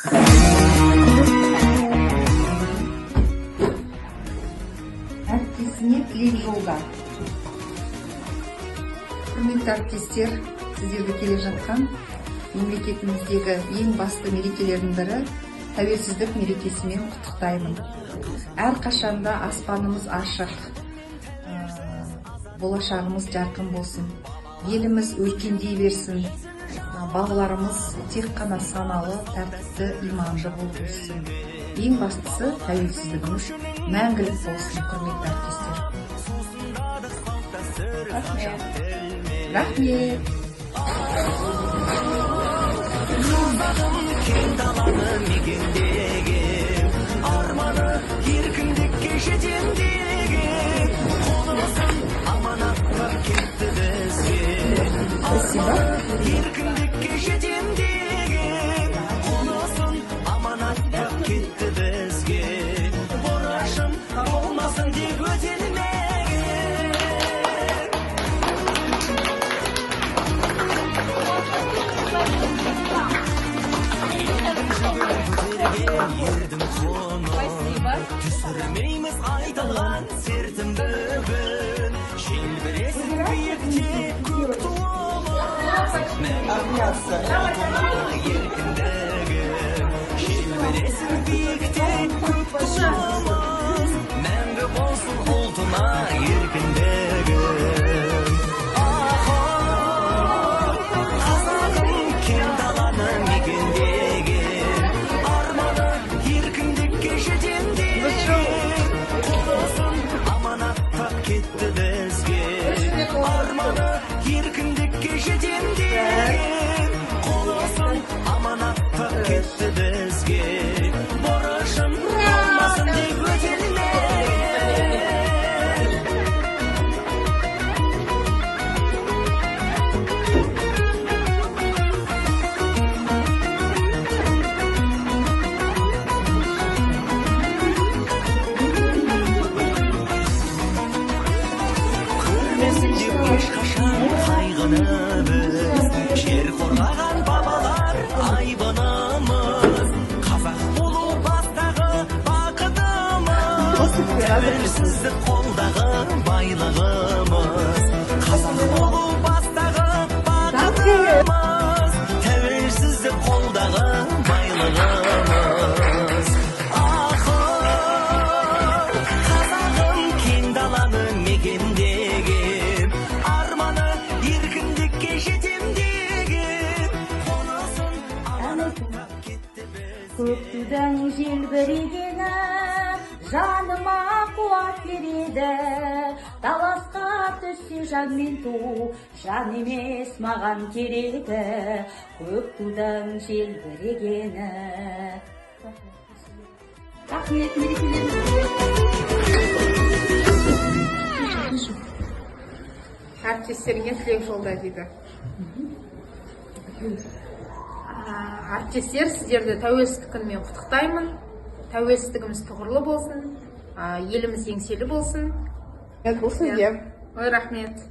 Әріптесіне тілек жолда. Құрметті әріптестер, сіздерді келе жатқан мемлекетіміздегі ең басты мерекелердің бірі тәуелсіздік мерекесімен құттықтаймын. Әрқашанда аспанымыз ашық, болашағымыз жарқын болсын, еліміз өркендей берсін, балаларымыз тек қана саналы, тәртіпті, иманды болып өссін. Ең бастысы тәуелсіздігіміз мәңгілік болсын, құрметті әріптестер. Рахмет. Спасибо. Түсірмейміз айтылған сертім бүгін, желбіресің биікте көк туымыз, еркіндігім. Желбіресің биікте көк туымыз, мәңгі болсын ұлтына еркіндігім. Қазағым кең даланы мекендеген, арманы еркіндікке жетем деген, қолдасын аманаттап кетті бізге. Арманы еркіндікке жетем деген, қолдасын аманаттап кетті бізге. Борышым болмасын деп өтелмеген. Ешқашан қайғыны біз, жер қорғаған бабалар айбынымыз, қазақ болу бастағы бақытымыз, тәуелсіздік қолдағы байлығымыз. Қазақ болу бастағы бақытымыз, тәуелсіздік қолдағы байлығымыз. Қазағым кең даланы мекендеген, арманы еркіндікке жетем деген, қонысын аманаттап кетті біз. Көк тудан желбірегені жаныма қуат береді. Таласқа түссе жан мен ту, жан емес маған керегі. Көк тудан желбірегені. Рахмет, Әріптестеріңе тілек жолда дейді. Әріптестер, сіздерді тәуелсіздік күнімен құттықтаймын. Тәуелсіздігіміз тұғырлы болсын, еліміз еңселі болсын. Бұл сізге. Ой, рахмет.